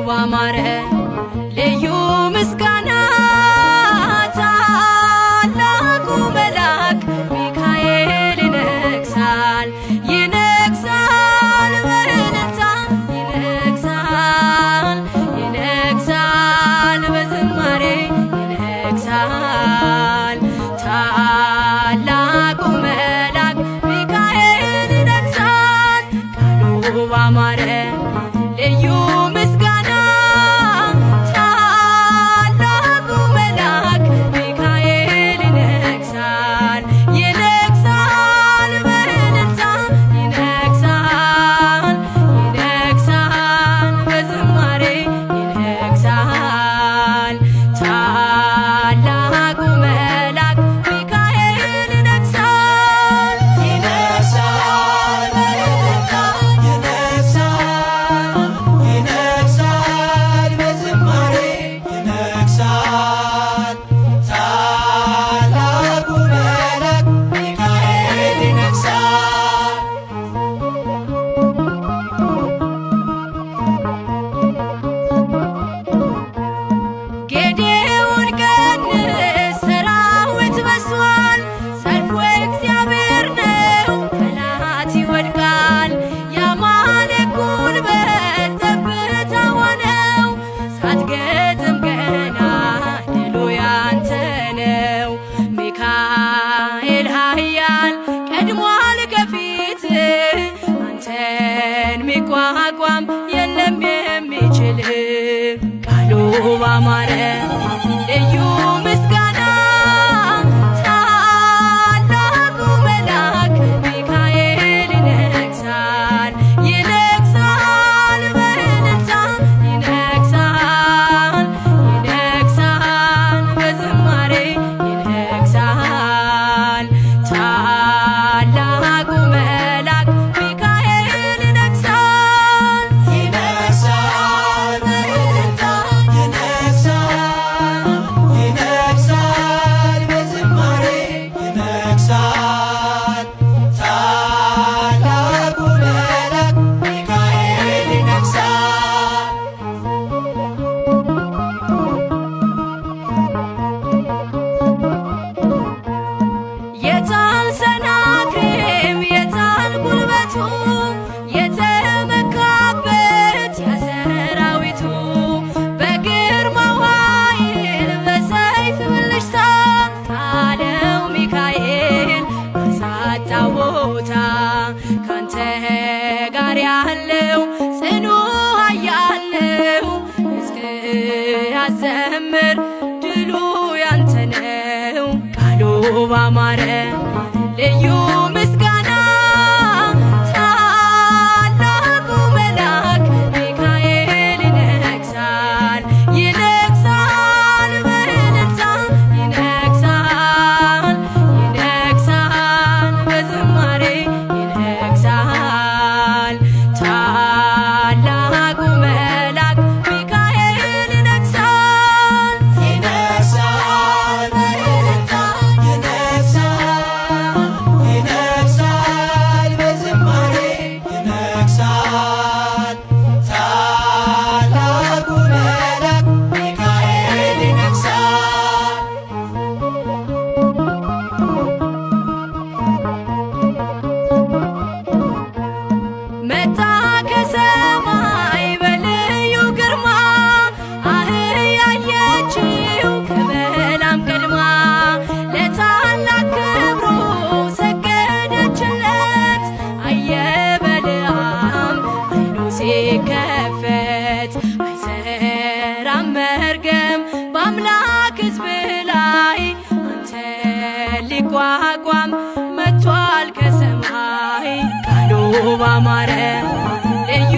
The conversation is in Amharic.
ባማረ ልዩ ምስጋና ታላቁ መልአክ ሚካኤል ይነግሣል ይነግሣል በእልልታ ይነግሣል ይነግሣል በዝማሬ ይነግሣል ታላቁ መልአክ ሚካኤል ይነግሣል ቃሉ ባማረ ልዩ ምስጋና ታላቁ መልአክ ሚካኤል ይነግሣል ይነግሣል በእልልታ ይነግሣል ይነግሣል በዝማሬ ይነግሣል ታላቁ መልአክ ሚካኤል ይነግሣል ይነግሣል በእልልታ ይነግሣል በዝማሬ ይነግሣል ታላቁ መልአክ ሚካኤል ይነግሣል። ጌዴዎን ቀንስ ሰራዊት በዝቷል ሰልፉ እግዚአብሔር ነው ጠላት ይወድቃል የአማሌቅ ጉልበት ጠብታ ሆነው ሳትገጥም ገና ድሉ ያንተ ነው ሚካኤል ኃያል ቀድሟል ከፊት አንተን ሚቋቋም የለም የሚችል ቃሉ ባማረ ልዩ ምስጋና ታላቁ መልአክ ሚካኤል ይነግሣል ይነግሣል በእልልታ ይነግሣል ይነግሣል በዝማሬ ይነግሣል ታላቁ መልአክ ሚካኤል ይነግሣል ይነግሣል በእልልታ ይነግሣል በዝማሬ ይነግሣል ታላቁ መልአክ ሚካኤል ይነግሣል። የታል ሰናክሬም የታል ጉልበቱ የተመካበት የሰራዊቱ በግርማው ኃይል በሰይፍ ብልጭታ ታለው ሚካኤል አሳጣው ቦታ ካንተ ጋር ያለው ጽኑ ኃያል ነው እስክያዘምር ድሉ ያንተ ነው ቃሉ ባማረ ልዩ ምስጋና ታላቁ መልአክ ሚካኤል ይነግሣል ይነግሣል በእልልታ ይነግሣል ይነግሣል በዝማሬ ይነግሣል ታላቁ መልአክ ሚካኤል ይነግሣል ይነግሣል በእልልታ ይነግሣል በዝማሬ ይነግሣል ታላቁ መልአክ ሚካኤል ይነግሣል። መጣ ከሰማይ በልዩ ግርማ አህያ አየችው ከበላም ቀድማ ለታላቅ ክብሩ ሰገደችለት አየ በለዓም ዓይኑ ሲከፈት አይሰራም መርገም በአምላክ ሕዝብ ላይ አንተን ሊቋቋም መጥቷል ከሰማይ ቃሉ ባማረ ልዩ